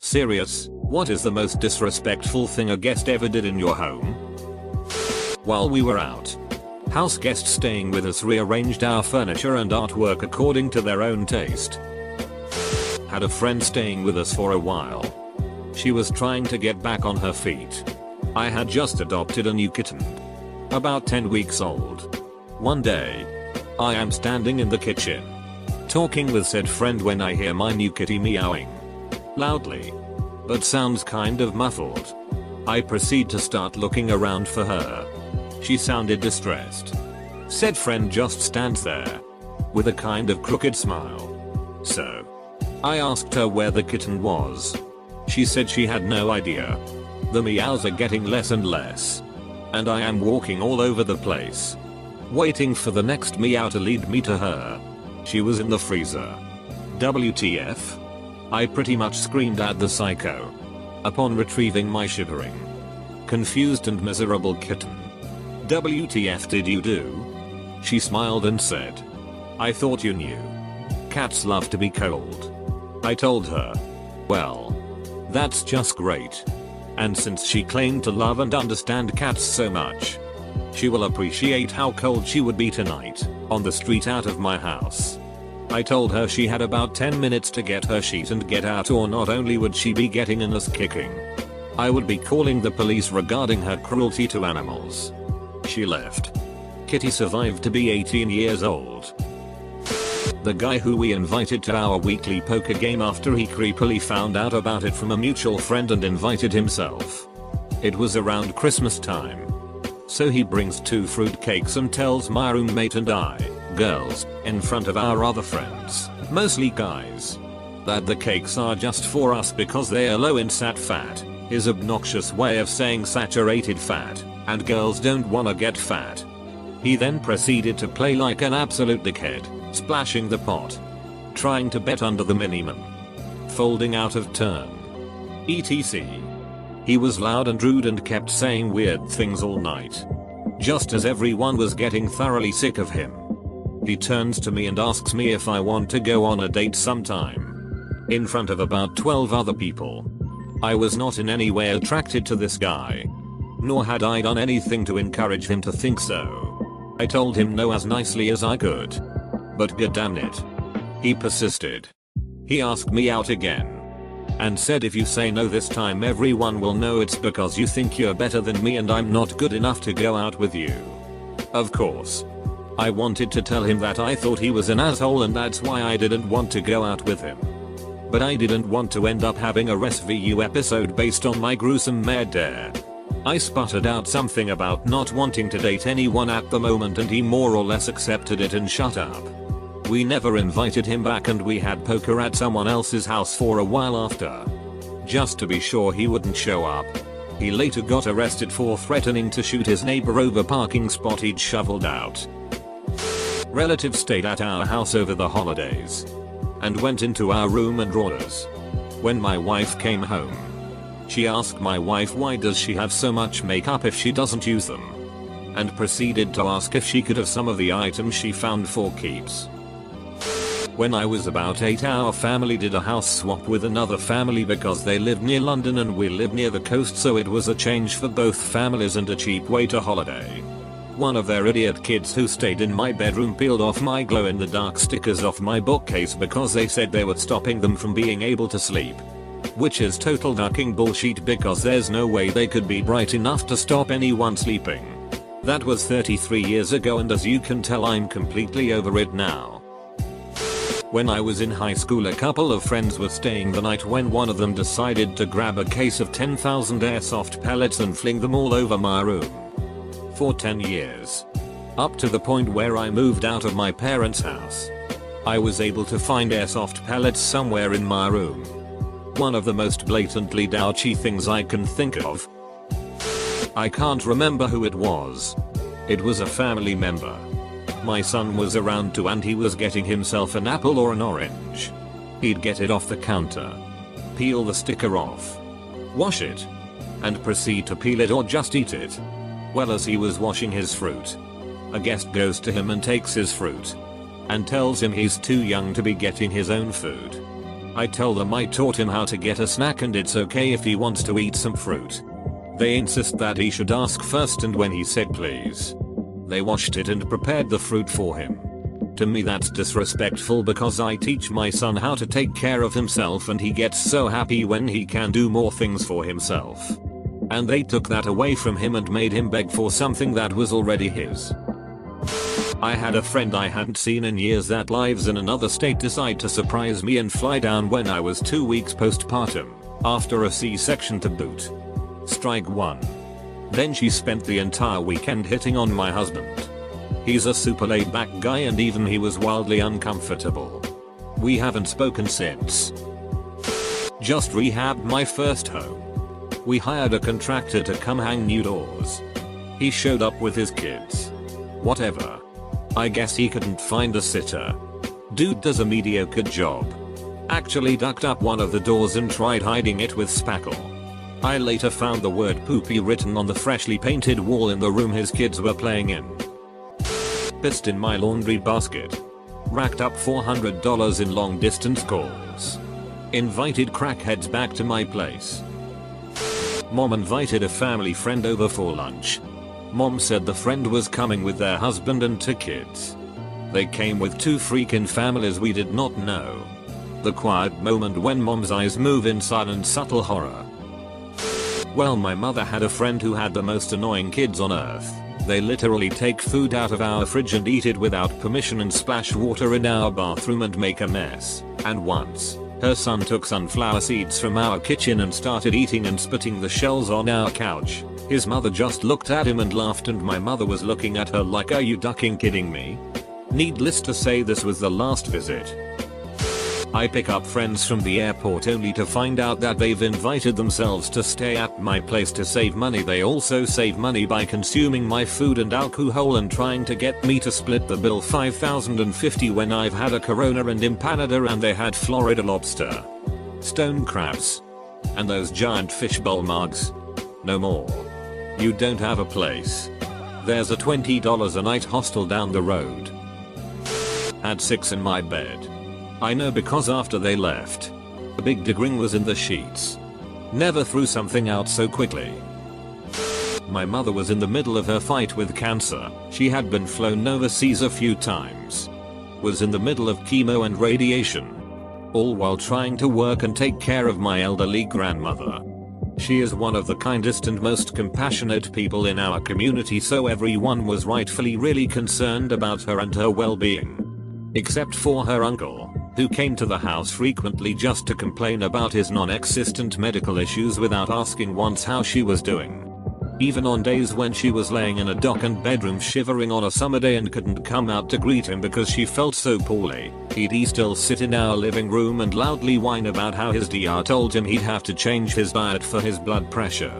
Serious, what is the most disrespectful thing a guest ever did in your home? While we were out, house guests staying with us rearranged our furniture and artwork according to their own taste. Had a friend staying with us for a while. She was trying to get back on her feet. I had just adopted a new kitten. About 10 weeks old. One day, I am standing in the kitchen, talking with said friend when I hear my new kitty meowing. Loudly. But sounds kind of muffled. I proceed to start looking around for her. She sounded distressed. Said friend just stands there, with a kind of crooked smile. So, I asked her where the kitten was. She said she had no idea. The meows are getting less and less. And I am walking all over the place, waiting for the next meow to lead me to her. She was in the freezer. WTF? I pretty much screamed at the psycho upon retrieving my shivering, confused and miserable kitten. WTF did you do? She smiled and said, I thought you knew. Cats love to be cold. I told her, well, that's just great. And since she claimed to love and understand cats so much, she will appreciate how cold she would be tonight, on the street out of my house. I told her she had about 10 minutes to get her sheet and get out, or not only would she be getting an ass kicking, I would be calling the police regarding her cruelty to animals. She left. Kitty survived to be 18 years old. The guy who we invited to our weekly poker game after he creepily found out about it from a mutual friend and invited himself. It was around Christmas time. So he brings 2 fruit cakes and tells my roommate and I, girls, in front of our other friends, mostly guys, that the cakes are just for us because they are low in sat fat, his obnoxious way of saying saturated fat, and girls don't wanna get fat. He then proceeded to play like an absolute dickhead, splashing the pot, trying to bet under the minimum, folding out of turn, etc. He was loud and rude and kept saying weird things all night. Just as everyone was getting thoroughly sick of him, he turns to me and asks me if I want to go on a date sometime, in front of about 12 other people. I was not in any way attracted to this guy, nor had I done anything to encourage him to think so. I told him no as nicely as I could. But goddamn it, he persisted. He asked me out again, and said if you say no this time everyone will know it's because you think you're better than me and I'm not good enough to go out with you. Of course, I wanted to tell him that I thought he was an asshole and that's why I didn't want to go out with him. But I didn't want to end up having a RSVU episode based on my gruesome mad dare. I sputtered out something about not wanting to date anyone at the moment and he more or less accepted it and shut up. We never invited him back and we had poker at someone else's house for a while after, just to be sure he wouldn't show up. He later got arrested for threatening to shoot his neighbor over parking spot he'd shoveled out. Relatives stayed at our house over the holidays and went into our room and drawers. When my wife came home, she asked my wife why does she have so much makeup if she doesn't use them, and proceeded to ask if she could have some of the items she found for keeps. When I was about 8, our family did a house swap with another family because they lived near London and we lived near the coast, so it was a change for both families and a cheap way to holiday. One of their idiot kids who stayed in my bedroom peeled off my glow-in-the-dark stickers off my bookcase because they said they were stopping them from being able to sleep. Which is total ducking bullshit because there's no way they could be bright enough to stop anyone sleeping. That was 33 years ago and as you can tell I'm completely over it now. When I was in high school, a couple of friends were staying the night when one of them decided to grab a case of 10,000 airsoft pellets and fling them all over my room. For 10 years. Up to the point where I moved out of my parents' house, I was able to find airsoft pellets somewhere in my room. One of the most blatantly douchey things I can think of. I can't remember who it was. It was a family member. My son was around too and he was getting himself an apple or an orange. He'd get it off the counter, peel the sticker off, wash it, and proceed to peel it or just eat it. Well, as he was washing his fruit, a guest goes to him and takes his fruit, and tells him he's too young to be getting his own food. I tell them I taught him how to get a snack and it's okay if he wants to eat some fruit. They insist that he should ask first, and when he said please, they washed it and prepared the fruit for him. To me that's disrespectful because I teach my son how to take care of himself and he gets so happy when he can do more things for himself. And they took that away from him and made him beg for something that was already his. I had a friend I hadn't seen in years that lives in another state decide to surprise me and fly down when I was 2 weeks postpartum, after a C-section to boot. Strike one. Then she spent the entire weekend hitting on my husband. He's a super laid back guy and even he was wildly uncomfortable. We haven't spoken since. Just rehabbed my first home. We hired a contractor to come hang new doors. He showed up with his kids. Whatever. I guess he couldn't find a sitter. Dude does a mediocre job. Actually ducked up one of the doors and tried hiding it with spackle. I later found the word poopy written on the freshly painted wall in the room his kids were playing in. Pissed in my laundry basket. Racked up $400 in long distance calls. Invited crackheads back to my place. Mom invited a family friend over for lunch. Mom said the friend was coming with their husband and 2 kids. They came with 2 freaking families we did not know. The quiet moment when mom's eyes move in silent subtle horror. Well, my mother had a friend who had the most annoying kids on earth. They literally take food out of our fridge and eat it without permission and splash water in our bathroom and make a mess. And once, her son took sunflower seeds from our kitchen and started eating and spitting the shells on our couch. His mother just looked at him and laughed, and my mother was looking at her like, are you ducking kidding me? Needless to say, this was the last visit. I pick up friends from the airport only to find out that they've invited themselves to stay at my place to save money. They also save money by consuming my food and alcohol and trying to get me to split the bill $5,050 when I've had a Corona and empanada and they had Florida lobster, stone crabs, and those giant fishbowl mugs. No more. You don't have a place. There's a $20 a night hostel down the road. Had 6 in my bed. I know because after they left, a big dig ring was in the sheets. Never threw something out so quickly. My mother was in the middle of her fight with cancer. She had been flown overseas a few times. Was in the middle of chemo and radiation. All while trying to work and take care of my elderly grandmother. She is one of the kindest and most compassionate people in our community, so everyone was rightfully really concerned about her and her well-being. Except for her uncle, who came to the house frequently just to complain about his non-existent medical issues without asking once how she was doing. Even on days when she was laying in a darkened bedroom shivering on a summer day and couldn't come out to greet him because she felt so poorly, he'd still sit in our living room and loudly whine about how his DR told him he'd have to change his diet for his blood pressure.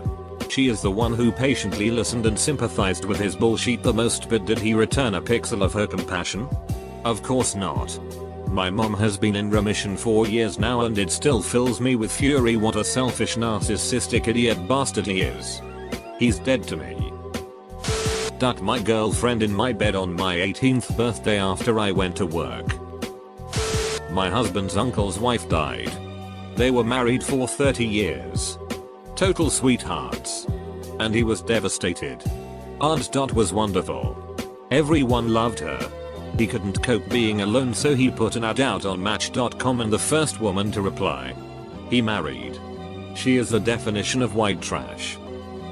She is the one who patiently listened and sympathized with his bullshit the most, but did he return a pixel of her compassion? Of course not. My mom has been in remission for years now and it still fills me with fury what a selfish narcissistic idiot bastard he is. He's dead to me. Ducked my girlfriend in my bed on my 18th birthday after I went to work. My husband's uncle's wife died. They were married for 30 years. Total sweethearts. And he was devastated. Aunt Dot was wonderful. Everyone loved her. He couldn't cope being alone, so he put an ad out on Match.com and the first woman to reply, he married. She is the definition of white trash.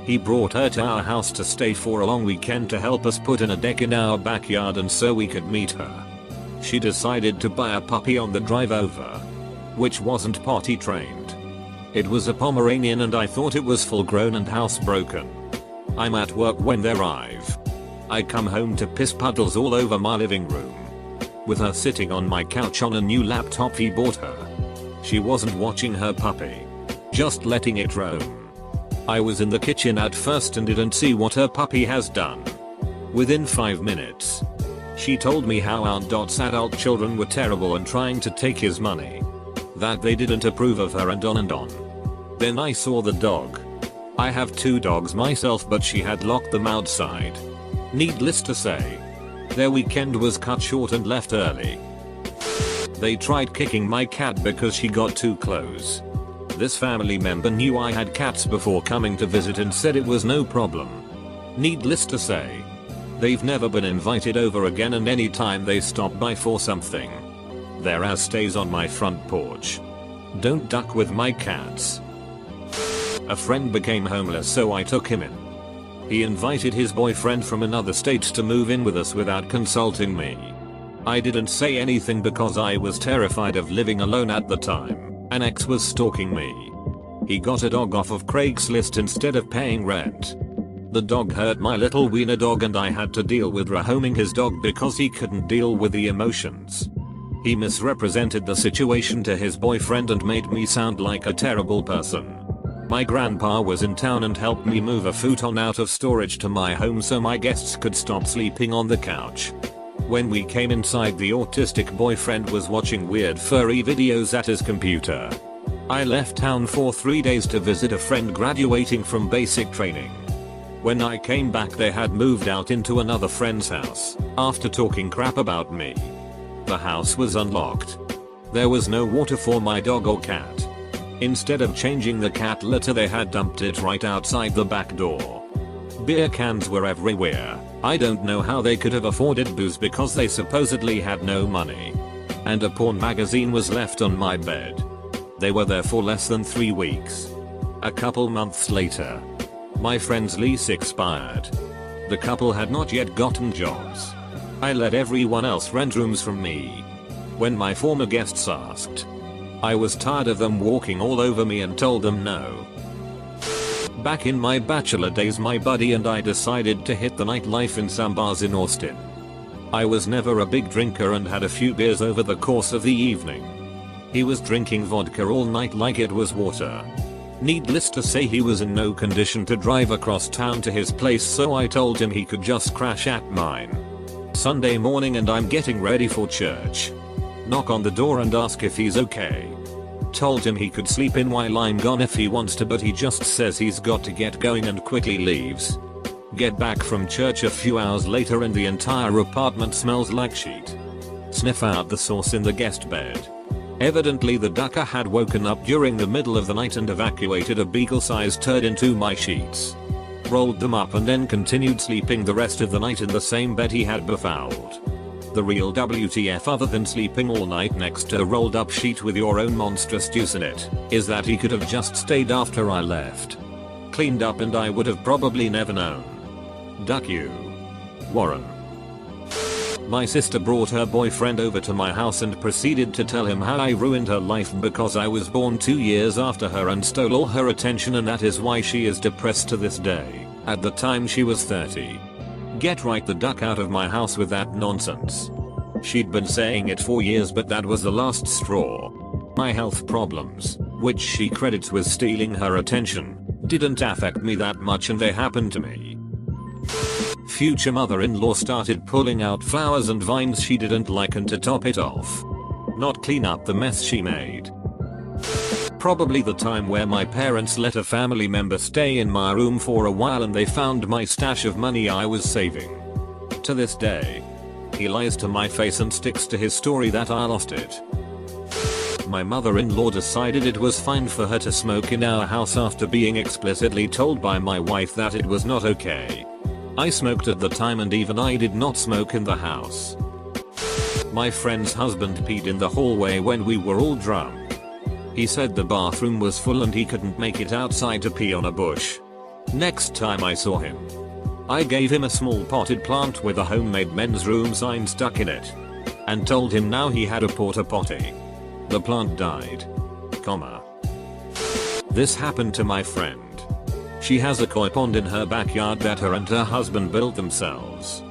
He brought her to our house to stay for a long weekend to help us put in a deck in our backyard and so we could meet her. She decided to buy a puppy on the drive over, which wasn't potty trained. It was a Pomeranian and I thought it was full grown and housebroken. I'm at work when they arrive. I come home to piss puddles all over my living room. With her sitting on my couch on a new laptop he bought her. She wasn't watching her puppy, just letting it roam. I was in the kitchen at first and didn't see what her puppy has done. Within 5 minutes, she told me how Aunt Dot's adult children were terrible and trying to take his money. That they didn't approve of her and on and on. Then I saw the dog. I have 2 dogs myself, but she had locked them outside. Needless to say, their weekend was cut short and left early. They tried kicking my cat because she got too close. This family member knew I had cats before coming to visit and said it was no problem. Needless to say, they've never been invited over again, and any time they stop by for something, their ass stays on my front porch. Don't duck with my cats. A friend became homeless, so I took him in. He invited his boyfriend from another state to move in with us without consulting me. I didn't say anything because I was terrified of living alone at the time. An ex was stalking me. He got a dog off of Craigslist instead of paying rent. The dog hurt my little wiener dog and I had to deal with rehoming his dog because he couldn't deal with the emotions. He misrepresented the situation to his boyfriend and made me sound like a terrible person. My grandpa was in town and helped me move a futon out of storage to my home so my guests could stop sleeping on the couch. When we came inside, the autistic boyfriend was watching weird furry videos at his computer. I left town for 3 days to visit a friend graduating from basic training. When I came back, they had moved out into another friend's house after talking crap about me. The house was unlocked. There was no water for my dog or cat. Instead of changing the cat litter, they had dumped it right outside the back door. Beer cans were everywhere. I don't know how they could have afforded booze because they supposedly had no money. And a porn magazine was left on my bed. They were there for less than 3 weeks. A couple months later, my friend's lease expired. The couple had not yet gotten jobs. I let everyone else rent rooms from me. When my former guests asked, I was tired of them walking all over me and told them no. Back in my bachelor days, my buddy and I decided to hit the nightlife in some bars in Austin. I was never a big drinker and had a few beers over the course of the evening. He was drinking vodka all night like it was water. Needless to say, he was in no condition to drive across town to his place, so I told him he could just crash at mine. Sunday morning and I'm getting ready for church. Knock on the door and ask if he's okay. Told him he could sleep in while I'm gone if he wants to, but he just says he's got to get going and quickly leaves. Get back from church a few hours later and the entire apartment smells like shit. Sniff out the sauce in the guest bed. Evidently the ducker had woken up during the middle of the night and evacuated a beagle-sized turd into my sheets. Rolled them up and then continued sleeping the rest of the night in the same bed he had befouled. The real WTF, other than sleeping all night next to a rolled up sheet with your own monstrous juice in it, is that he could have just stayed after I left. Cleaned up and I would have probably never known. Duck you. Warren. My sister brought her boyfriend over to my house and proceeded to tell him how I ruined her life because I was born 2 years after her and stole all her attention, and that is why she is depressed to this day. At the time she was 30. Get right the duck out of my house with that nonsense. She'd been saying it for years, but that was the last straw. My health problems, which she credits with stealing her attention, didn't affect me that much and they happened to me. Future mother-in-law started pulling out flowers and vines she didn't like, and to top it off, not clean up the mess she made. Probably the time where my parents let a family member stay in my room for a while and they found my stash of money I was saving. To this day, he lies to my face and sticks to his story that I lost it. My mother-in-law decided it was fine for her to smoke in our house after being explicitly told by my wife that it was not okay. I smoked at the time and even I did not smoke in the house. My friend's husband peed in the hallway when we were all drunk. He said the bathroom was full and he couldn't make it outside to pee on a bush. Next time I saw him, I gave him a small potted plant with a homemade men's room sign stuck in it, and told him now he had a porta potty. The plant died. This happened to my friend. She has a koi pond in her backyard that her and her husband built themselves.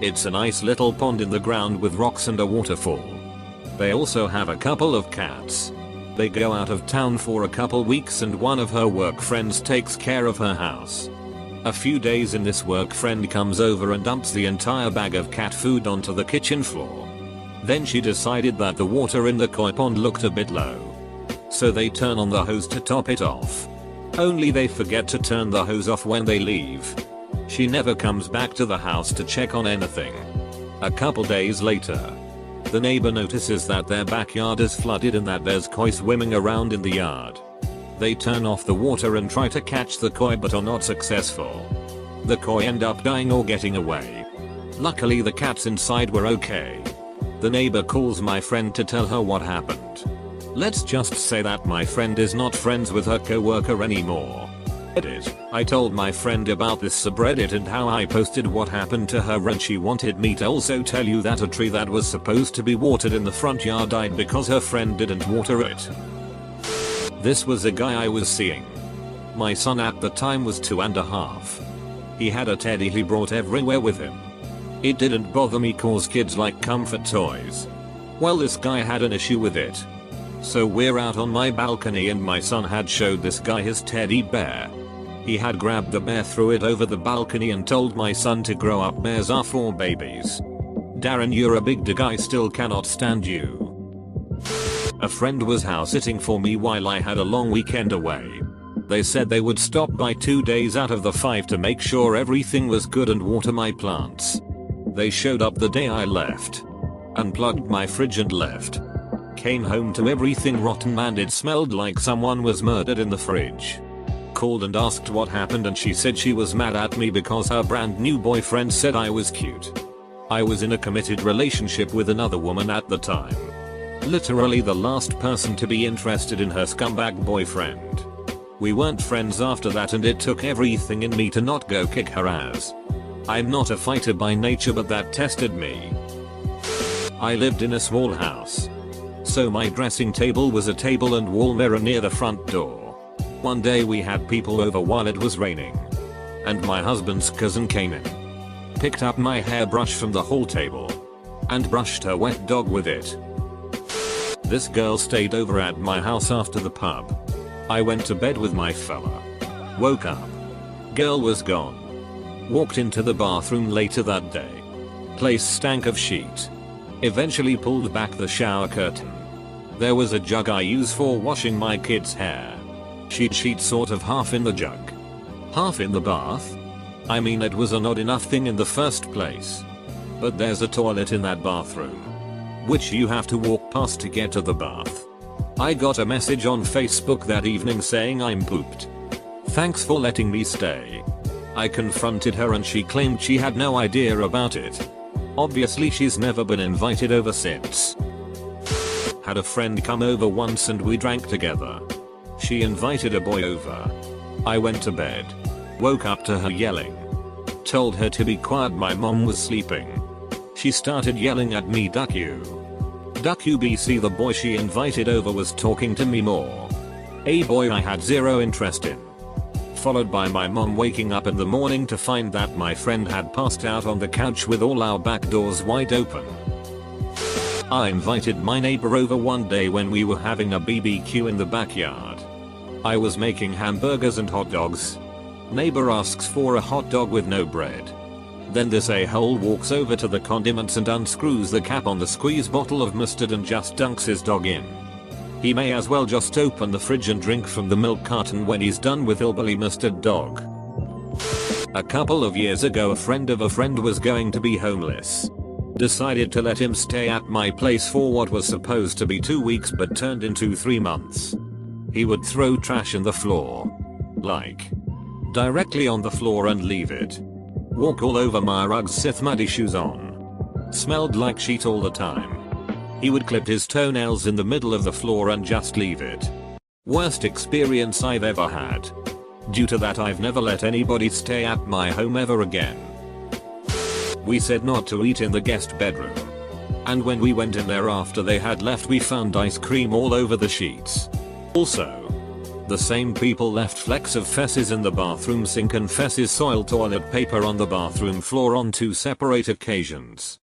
It's a nice little pond in the ground with rocks and a waterfall. They also have a couple of cats. They go out of town for a couple weeks and one of her work friends takes care of her house. A few days in, this work friend comes over and dumps the entire bag of cat food onto the kitchen floor. Then she decided that the water in the koi pond looked a bit low. So they turn on the hose to top it off. Only they forget to turn the hose off when they leave. She never comes back to the house to check on anything. A couple days later, The neighbor notices that their backyard is flooded and that there's koi swimming around in the yard. They turn off the water and try to catch the koi but are not successful. The koi end up dying or getting away. Luckily the cats inside were okay. The neighbor calls my friend to tell her what happened. Let's just say that my friend is not friends with her coworker anymore. Edit. I told my friend about this subreddit and how I posted what happened to her and she wanted me to also tell you that a tree that was supposed to be watered in the front yard died because her friend didn't water it. This was a guy I was seeing. My son at the time was 2.5. He had a teddy he brought everywhere with him. It didn't bother me cause kids like comfort toys. Well, this guy had an issue with it. So we're out on my balcony and my son had showed this guy his teddy bear. He had grabbed the bear, threw it over the balcony and told my son to grow up, bears are for babies. Darren, you're a big guy, still cannot stand you. A friend was house sitting for me while I had a long weekend away. They said they would stop by 2 days out of the 5 to make sure everything was good and water my plants. They showed up the day I left. Unplugged my fridge and left. Came home to everything rotten and it smelled like someone was murdered in the fridge. Called and asked what happened and she said she was mad at me because her brand new boyfriend said I was cute. I was in a committed relationship with another woman at the time. Literally the last person to be interested in her scumbag boyfriend. We weren't friends after that and it took everything in me to not go kick her ass. I'm not a fighter by nature but that tested me. I lived in a small house. So my dressing table was a table and wall mirror near the front door. One day we had people over while it was raining. And my husband's cousin came in. Picked up my hairbrush from the hall table. And brushed her wet dog with it. This girl stayed over at my house after the pub. I went to bed with my fella. Woke up. Girl was gone. Walked into the bathroom later that day. Place stank of sheet. Eventually pulled back the shower curtain. There was a jug I use for washing my kids' hair. Sheet sort of half in the jug. Half in the bath? I mean, it was a not enough thing in the first place. But there's a toilet in that bathroom. Which you have to walk past to get to the bath. I got a message on Facebook that evening saying I'm pooped. Thanks for letting me stay. I confronted her and she claimed she had no idea about it. Obviously she's never been invited over since. Had a friend come over once and we drank together. She invited a boy over. I went to bed. Woke up to her yelling. Told her to be quiet, my mom was sleeping. She started yelling at me, duck you. Duck you BC. The boy she invited over was talking to me more. A boy I had zero interest in. Followed by my mom waking up in the morning to find that my friend had passed out on the couch with all our back doors wide open. I invited my neighbor over one day when we were having a BBQ in the backyard. I was making hamburgers and hot dogs. Neighbor asks for a hot dog with no bread. Then this a-hole walks over to the condiments and unscrews the cap on the squeeze bottle of mustard and just dunks his dog in. He may as well just open the fridge and drink from the milk carton when he's done with hillbilly mustard dog. A couple of years ago, a friend of a friend was going to be homeless. Decided to let him stay at my place for what was supposed to be 2 weeks but turned into 3 months. He would throw trash in the floor. Like directly on the floor and leave it. Walk all over my rugs, sit muddy shoes on. Smelled like sheet all the time. He would clip his toenails in the middle of the floor and just leave it. Worst experience I've ever had. Due to that, I've never let anybody stay at my home ever again. We said not to eat in the guest bedroom. And when we went in there after they had left, we found ice cream all over the sheets. Also, the same people left flecks of feces in the bathroom sink and feces soiled toilet paper on the bathroom floor on 2 separate occasions.